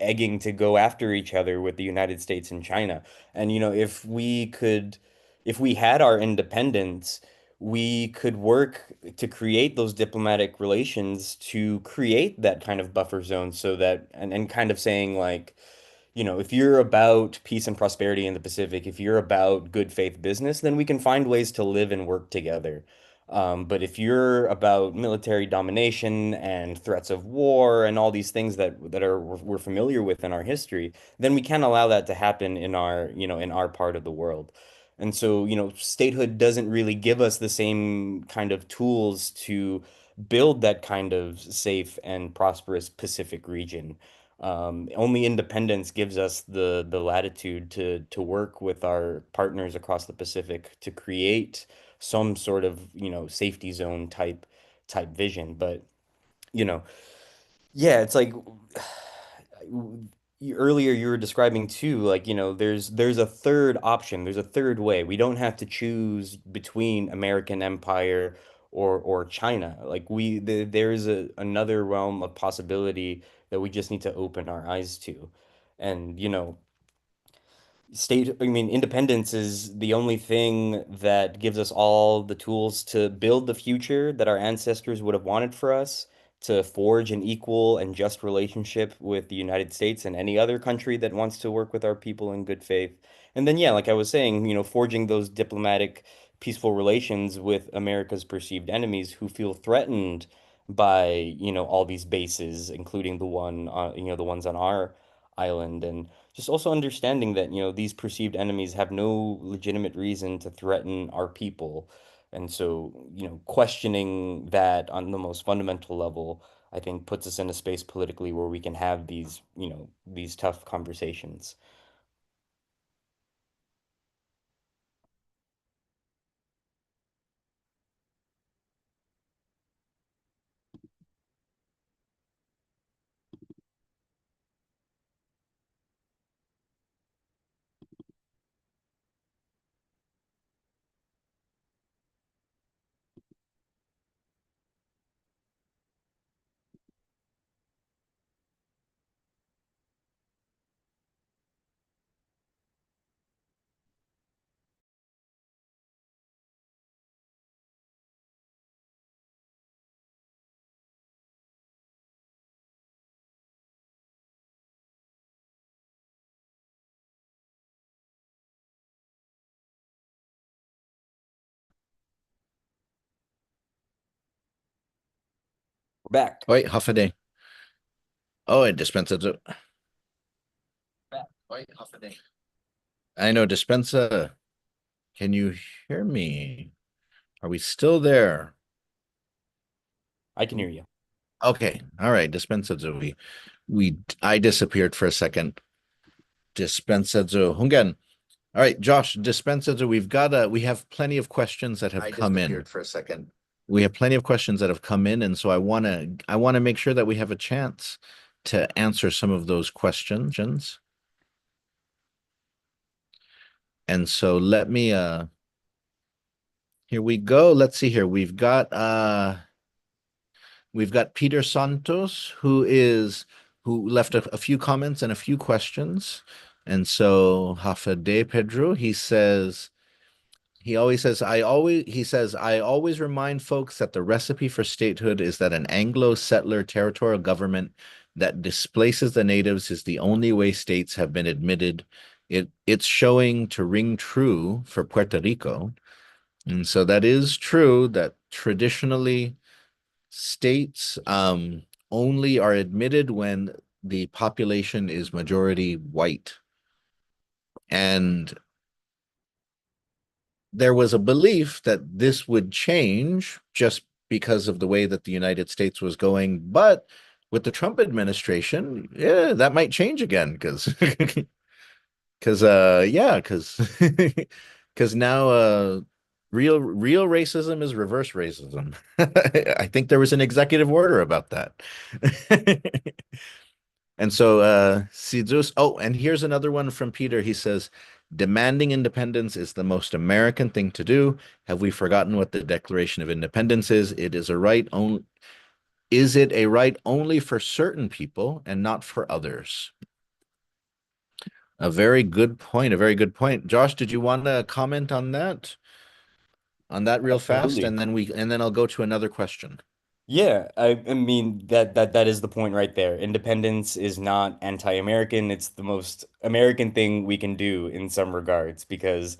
egging to go after each other with the United States and China. And if we had our independence, we could work to create those diplomatic relations to create that kind of buffer zone so that and kind of saying like if you're about peace and prosperity in the Pacific, if you're about good faith business, then we can find ways to live and work together. But if you're about military domination and threats of war and all these things that we're familiar with in our history, then we can't allow that to happen in our part of the world. And so, statehood doesn't really give us the same kind of tools to build that kind of safe and prosperous Pacific region. Only independence gives us the latitude to work with our partners across the Pacific to create some sort of, safety zone type vision. But, you know, yeah, it's like earlier you were describing too, like, there's a third option, there's a third way. We don't have to choose between American empire or China. Like there is another realm of possibility that we just need to open our eyes to. And, independence is the only thing that gives us all the tools to build the future that our ancestors would have wanted for us, to forge an equal and just relationship with the United States and any other country that wants to work with our people in good faith. And then, yeah, like I was saying, forging those diplomatic, peaceful relations with America's perceived enemies who feel threatened by, all these bases, including the ones on our island. And just also understanding that, these perceived enemies have no legitimate reason to threaten our people. And so, questioning that on the most fundamental level, I think puts us in a space politically where we can have these tough conversations. We're back. Wait, half a day. Oh, it dispenses it. Wait, half a day. I know, Dispensa. Can you hear me? Are we still there? I can hear you. Okay. All right. Dispensa. I disappeared for a second. Dispensa. Hungen. All right, Josh, dispensa. We have plenty of questions that have come in. For a second. We have plenty of questions that have come in, and so I want to make sure that we have a chance to answer some of those questions. And so let me here we go. Let's see here. We've got Peter Santos, who left a few comments and a few questions. And so Hafa de Pedro, he says, I always remind folks that the recipe for statehood is that an Anglo-settler territorial government that displaces the natives is the only way states have been admitted. It's showing to ring true for Puerto Rico. And so that is true that traditionally states only are admitted when the population is majority white. And there was a belief that this would change just because of the way that the United States was going. But with the Trump administration, yeah, that might change again because because now real racism is reverse racism. I think there was an executive order about that. And so Sidus, oh, and here's another one from Peter. He says, demanding independence is the most American thing to do. Have we forgotten what the Declaration of Independence is? It is a right only. Is it a right only for certain people and not for others? A very good point. A very good point. Josh, did you want to comment on that? On that real fast, Absolutely. and then I'll go to another question. Yeah, I mean that is the point right there. Independence is not anti-American. It's the most American thing we can do in some regards because,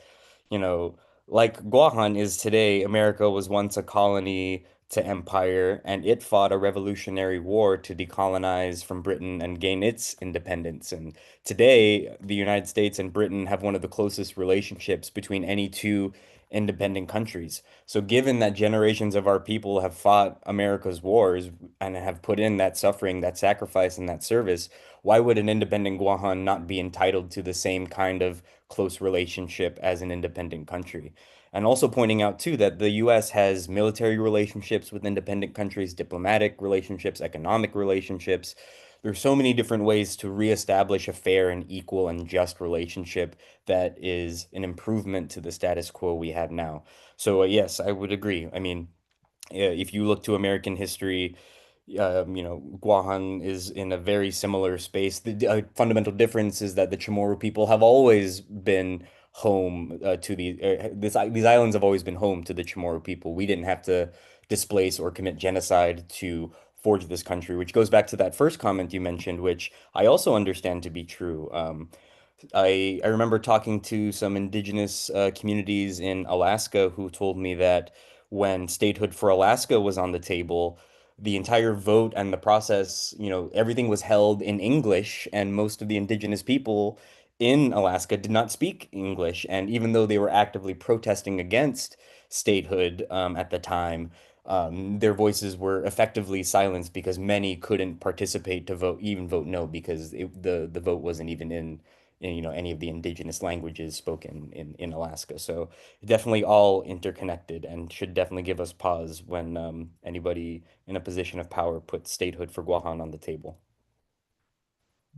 you know, like Guahan is today, America was once a colony to empire, and it fought a revolutionary war to decolonize from Britain and gain its independence. And today, the United States and Britain have one of the closest relationships between any two independent countries. So, given that generations of our people have fought America's wars and have put in that suffering, that sacrifice, and that service, why would an independent Guahan not be entitled to the same kind of close relationship as an independent country? And also pointing out, too, that the US has military relationships with independent countries, diplomatic relationships, economic relationships. There's so many different ways to reestablish a fair and equal and just relationship that is an improvement to the status quo we have now. So, yes, I would agree. I mean, if you look to American history, Guahan is in a very similar space. The fundamental difference is that the Chamorro people have always been home to these islands have always been home to the Chamorro people. We didn't have to displace or commit genocide to forge this country, which goes back to that first comment you mentioned, which I also understand to be true. I remember talking to some indigenous communities in Alaska who told me that when statehood for Alaska was on the table, the entire vote and the process, everything was held in English, and most of the indigenous people in Alaska did not speak English. And even though they were actively protesting against statehood at the time, their voices were effectively silenced because many couldn't participate to vote, even vote no, because the vote wasn't even in any of the indigenous languages spoken in Alaska. So definitely all interconnected and should definitely give us pause when anybody in a position of power puts statehood for Guahan on the table.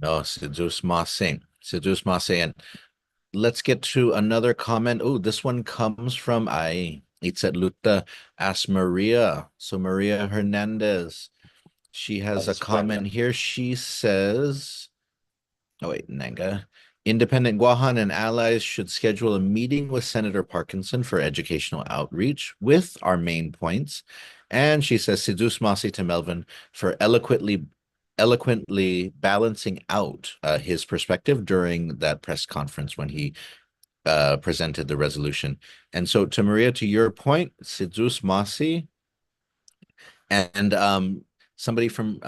No, Sidus Mase. Sidus Mase. And let's get to another comment. Oh, this one comes from I. Itzatluta Ask Maria. So Maria Hernandez. She has a comment here. She says, oh wait, Nanga. Independent Guahan and allies should schedule a meeting with Senator Parkinson for educational outreach with our main points. And she says, Sidus Masi to Melvin for eloquently balancing out his perspective during that press conference when he presented the resolution. And so, to Maria, to your point, Sidus Masi and somebody from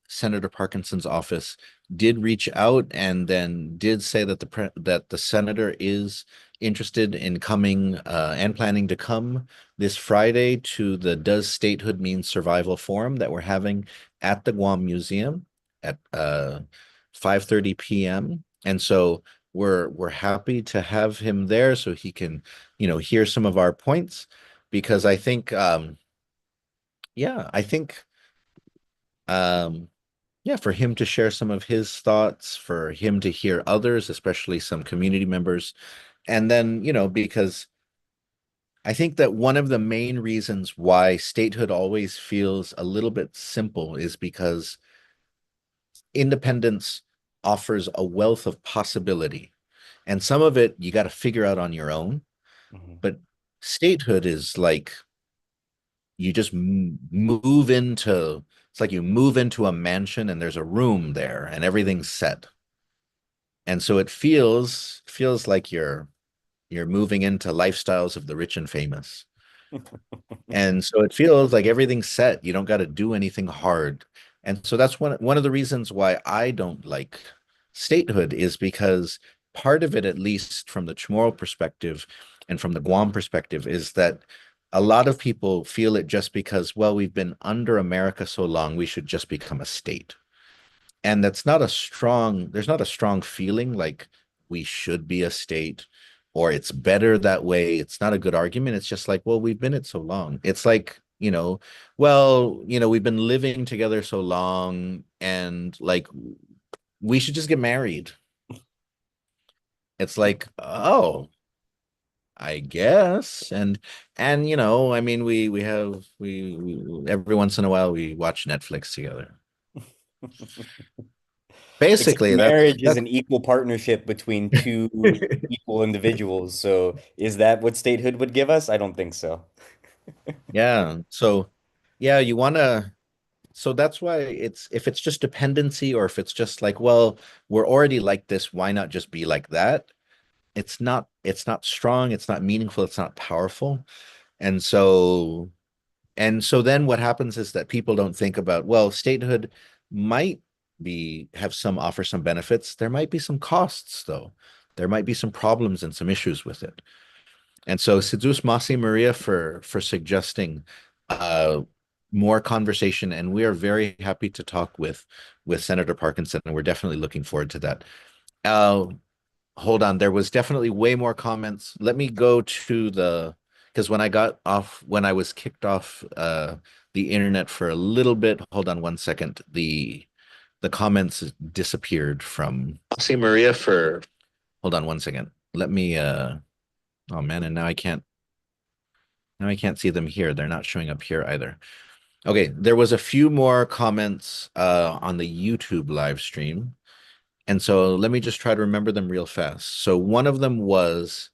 Senator Parkinson's office did reach out and then did say that the senator is interested in coming and planning to come this Friday to the Does Statehood Mean Survival Forum that we're having at the Guam Museum at 5:30 p.m. And so we're happy to have him there so he can, hear some of our points because I think yeah, I think um yeah, for him to share some of his thoughts, for him to hear others, especially some community members. And then, because I think that one of the main reasons why statehood always feels a little bit simple is because independence offers a wealth of possibility. And some of it you got to figure out on your own. Mhm. But statehood is like you just move into it's like you move into a mansion and there's a room there and everything's set. And so it feels like you're moving into lifestyles of the rich and famous. And so it feels like everything's set. You don't got to do anything hard. And so that's one of the reasons why I don't like statehood is because part of it, at least from the Chamorro perspective and from the Guam perspective, is that a lot of people feel it just because, well, we've been under America so long, we should just become a state. And there's not a strong feeling like we should be a state or it's better that way. It's not a good argument. It's just like, well, we've been it so long. It's like, well, we've been living together so long and like we should just get married. It's like, oh, I guess. And I mean we every once in a while we watch Netflix together. Except Basically, marriage is that's an equal partnership between two equal individuals. So is that what statehood would give us? I don't think so. yeah. So Yeah, you want to. So that's why it's if it's just dependency or if it's just like, well, we're already like this, why not just be like that? It's not strong, it's not meaningful, it's not powerful. And so then what happens is that people don't think about, well, statehood might be have some offer some benefits. There might be some costs though. There might be some problems and some issues with it. And so Sidus Masi Maria for suggesting uh more conversation, and we are very happy to talk with Senator Parkinson, and we're definitely looking forward to that. Uh hold on, there was definitely way more comments. Let me go to the because when I was kicked off the internet for a little bit, hold on one second. The comments disappeared from see Maria for hold on one second. Let me oh man, and now I can't see them here. They're not showing up here either. Okay, there was a few more comments on the YouTube live stream. And so let me just try to remember them real fast. So one of them was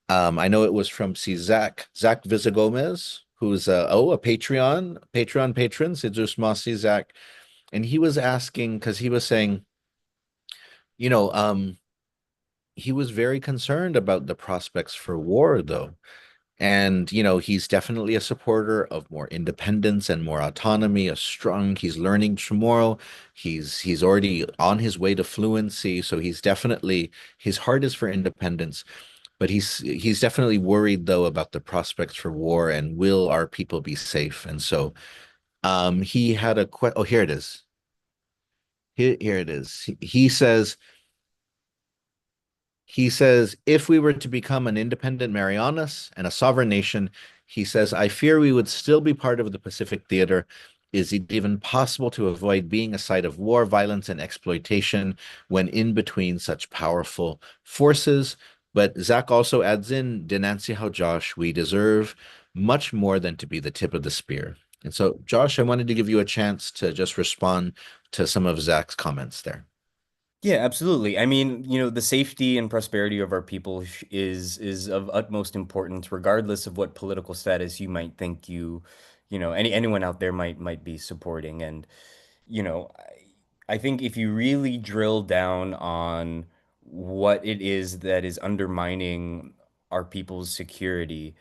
I know it was from see Zach Visagomez, who's a Patreon patron, Jesus Masi Zach, and he was asking because he was saying, you know, he was very concerned about the prospects for war, though. And, he's definitely a supporter of more independence and more autonomy, he's learning tomorrow. He's already on his way to fluency. So his heart is for independence, but he's definitely worried though about the prospects for war and will our people be safe? And so he had oh, here it is. Here it is. He says, if we were to become an independent Marianas and a sovereign nation, he says, I fear we would still be part of the Pacific theater. Is it even possible to avoid being a site of war, violence, and exploitation when in between such powerful forces? But Zach also adds in, Denancy how Josh, we deserve much more than to be the tip of the spear. And so, Josh, I wanted to give you a chance to just respond to some of Zach's comments there. Yeah, absolutely. I mean, the safety and prosperity of our people is of utmost importance, regardless of what political status you might think anyone out there might be supporting. And I think if you really drill down on what it is that is undermining our people's security,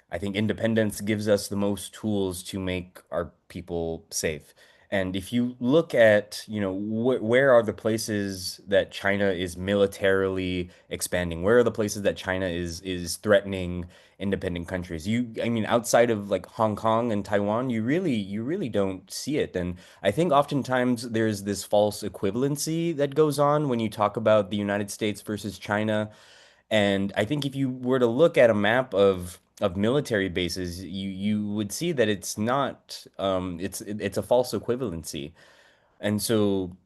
I think independence gives us the most tools to make our people safe. And if you look at, where are the places that China is militarily expanding? Where are the places that China is threatening independent countries? I mean, outside of like Hong Kong and Taiwan, you really don't see it. And I think oftentimes there's this false equivalency that goes on when you talk about the United States versus China. And I think if you were to look at a map of military bases, you would see that it's not it's a false equivalency. And so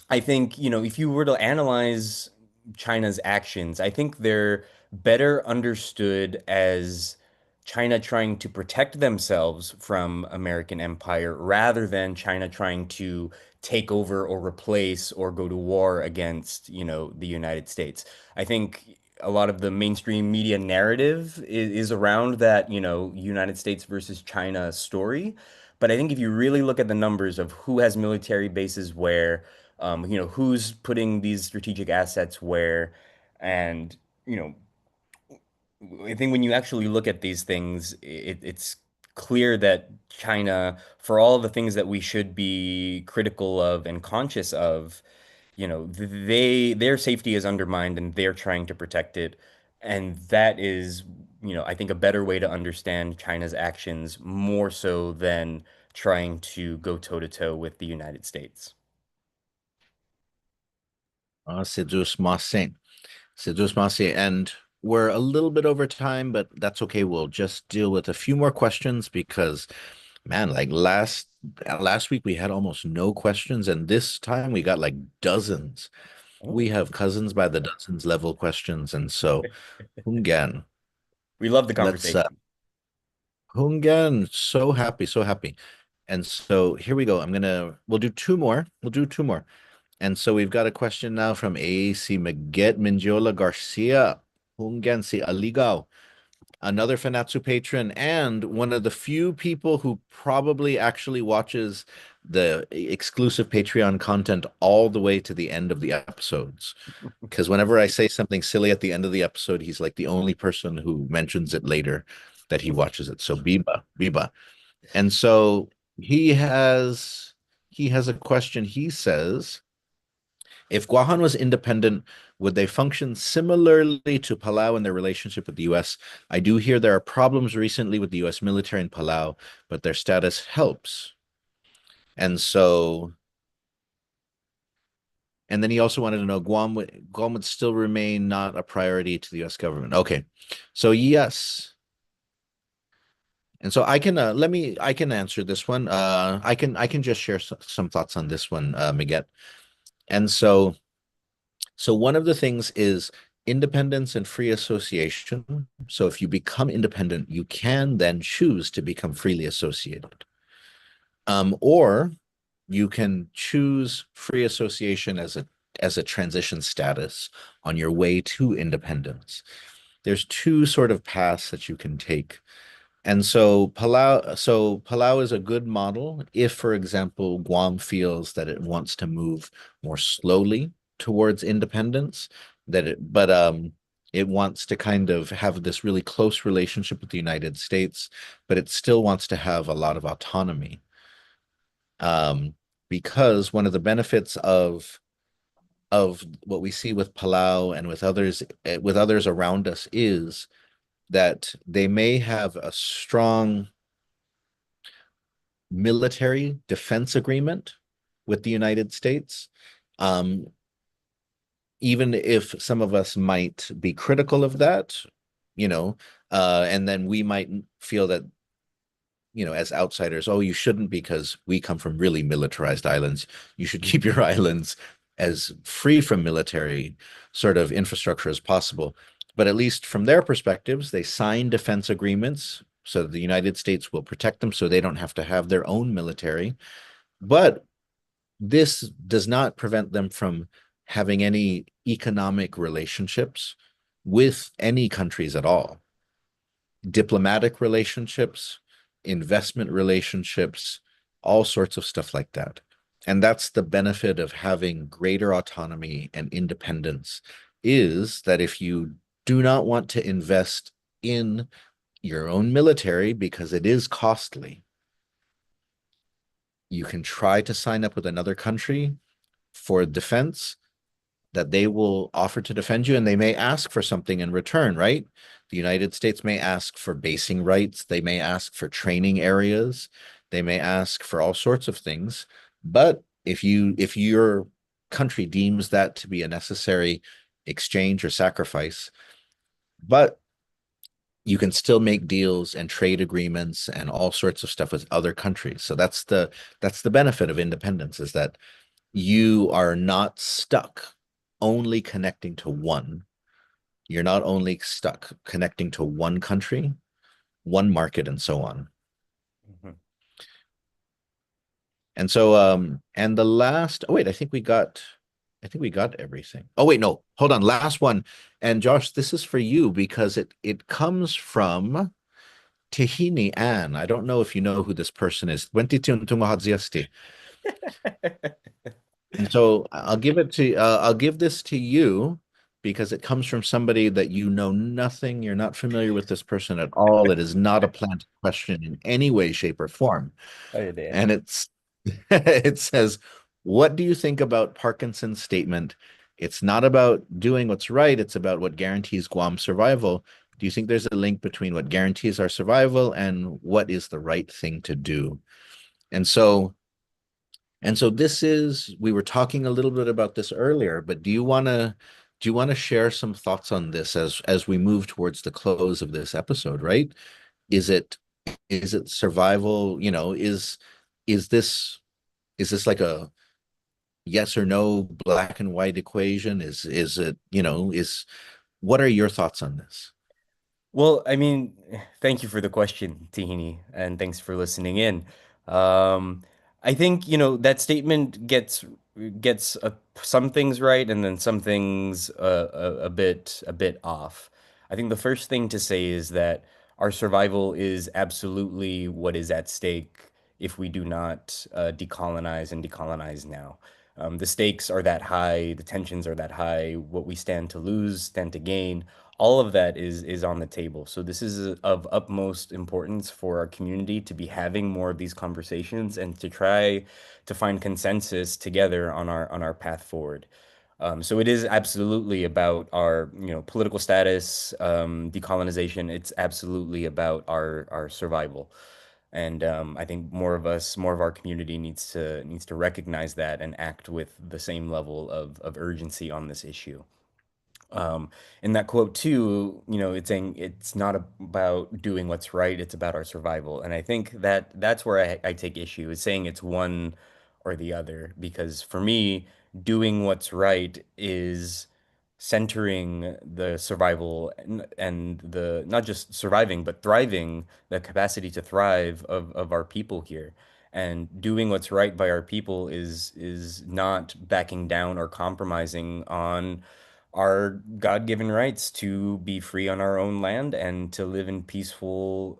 I think, if you were to analyze China's actions, I think they're better understood as China trying to protect themselves from American empire rather than China trying to take over or replace or go to war against, the United States. I think a lot of the mainstream media narrative is around that, United States versus China story. But I think if you really look at the numbers of who has military bases where, who's putting these strategic assets where, and, you know, I think when you actually look at these things, it's clear that China, for all the things that we should be critical of and conscious of, their safety is undermined and they're trying to protect it. And that is, I think a better way to understand China's actions more so than trying to go toe to toe with the United States. Sedus Masin. Sedus Masi. And we're a little bit over time, but that's okay. We'll just deal with a few more questions because, man, like last week we had almost no questions, and this time we got like dozens. We Oh, have cousins by the dozens level questions, and so Hungan, we love the let's conversation. Hungan, so happy, so happy. And so here we go. We'll do two more. We'll do two more. And so we've got a question now from AAC Maget Minjola Garcia. Hungan si Aligaw. another Fanachu patron, and one of the few people who probably actually watches the exclusive Patreon content all the way to the end of the episodes. Because whenever I say something silly at the end of the episode, he's like the only person who mentions it later that he watches it. So Biba. And so he has he has a question. He says, if Guahan was independent, would they function similarly to Palau in their relationship with the US? I do hear there are problems recently with the US military in Palau, but their status helps. And so, and then he also wanted to know Guam would still remain not a priority to the US government. Okay. So yes. And so I can answer this one. I can just share some thoughts on this one, Miguel. And so one of the things is independence and free association. So if you become independent, you can then choose to become freely associated. Or you can choose free association as a transition status on your way to independence. There's two sort of paths that you can take. And so Palau is a good model if, for example, Guam feels that it wants to move more slowly towards independence, but it wants to kind of have this really close relationship with the United States, but it still wants to have a lot of autonomy. Because one of the benefits of what we see with Palau and with others around us is that they may have a strong military defense agreement with the United States. Even if some of us might be critical of that, you know, and then we might feel that, you know, as outsiders, oh, you shouldn't because we come from really militarized islands. You should keep your islands as free from military sort of infrastructure as possible. But at least from their perspectives, they sign defense agreements so the United States will protect them so they don't have to have their own military. But this does not prevent them from having any economic relationships with any countries at all. Diplomatic relationships, investment relationships, all sorts of stuff like that. And that's the benefit of having greater autonomy and independence, is that if you do not want to invest in your own military because it is costly, you can try to sign up with another country for defense that they will offer to defend you, and they may ask for something in return, right? The United States may ask for basing rights, they may ask for training areas, they may ask for all sorts of things. But if your country deems that to be a necessary exchange or sacrifice, but you can still make deals and trade agreements and all sorts of stuff with other countries. So that's the benefit of independence, is that you are not stuck only connecting to one. You're not only stuck connecting to one country, one market, and so on. Mhm. And so and the last, oh wait, I think we got everything. Oh wait, no, hold on, last one. And Josh, this is for you because it comes from Tahini Ann. I don't know if you know who this person is. And so I'll give this to you because it comes from somebody that you know nothing. You're not familiar with this person at all. It is not a planted question in any way, shape, or form. Oh, Dan. And it says, what do you think about Parkinson's statement? It's not about doing what's right, it's about what guarantees Guam's survival. Do you think there's a link between what guarantees our survival and what is the right thing to do? And so this is, we were talking a little bit about this earlier, but do you want to share some thoughts on this as we move towards the close of this episode, right? Is it is it survival, you know, is this is this like a yes or no black and white equation? Is it, you know, is what are your thoughts on this? Well, I mean, thank you for the question, Tihini, and thanks for listening in. Um, I think, that statement gets some things right and then some things a bit off. I think the first thing to say is that our survival is absolutely what is at stake if we do not decolonize and decolonize now. The stakes are that high, the tensions are that high, what we stand to lose, stand to gain, all of that is on the table. So this is of utmost importance for our community to be having more of these conversations and to try to find consensus together on our path forward. So it is absolutely about our, political status, decolonization. It's absolutely about our survival. And I think more of our community needs to recognize that and act with the same level of urgency on this issue. Um, in that quote too, it's saying it's not about doing what's right, it's about our survival. And I think that that's where I take issue is saying it's one or the other, because for me, doing what's right is centering the survival and the not just surviving, but thriving, the capacity to thrive of our people here. And doing what's right by our people is not backing down or compromising on our God-given rights to be free on our own land and to live in peaceful,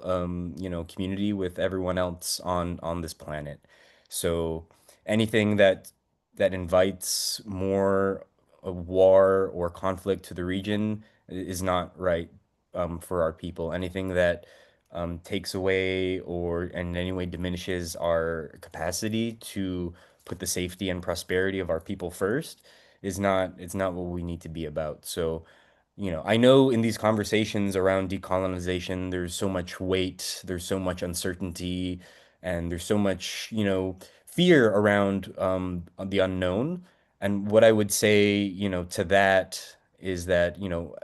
community with everyone else on this planet. So anything that invites more of war or conflict to the region is not right for our people. Anything that takes away or in any way diminishes our capacity to put the safety and prosperity of our people first is not it's not what we need to be about. So, I know in these conversations around decolonization, there's so much weight, there's so much uncertainty, and there's so much, fear around the unknown. And what I would say, to that is that,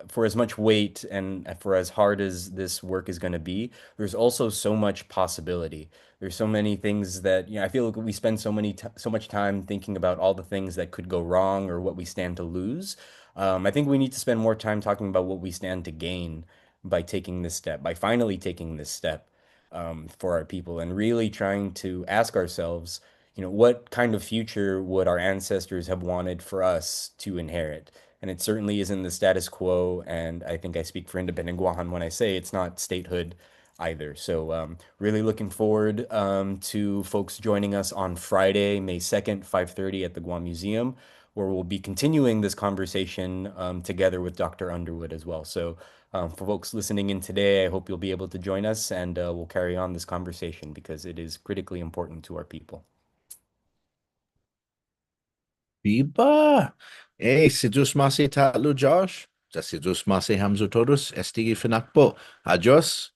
for as much weight and for as hard as this work is going to be, there's also so much possibility. There's so many things that, I feel like we spend so much time thinking about all the things that could go wrong or what we stand to lose. I think we need to spend more time talking about what we stand to gain by taking this step, by finally taking this step for our people, and really trying to ask ourselves, what kind of future would our ancestors have wanted for us to inherit? And it certainly isn't the status quo. And I think I speak for Independent Guåhan when I say it's not statehood either. So really looking forward to folks joining us on Friday, May 2nd, 5:30 at the Guam Museum, where we'll be continuing this conversation together with Dr. Underwood as well. So for folks listening in today, I hope you'll be able to join us and we'll carry on this conversation because it is critically important to our people. Biba. Sidus Masi Tatlu Josh. Sidus Masi Hamzu Todus. Estigi Finakbo. Adios.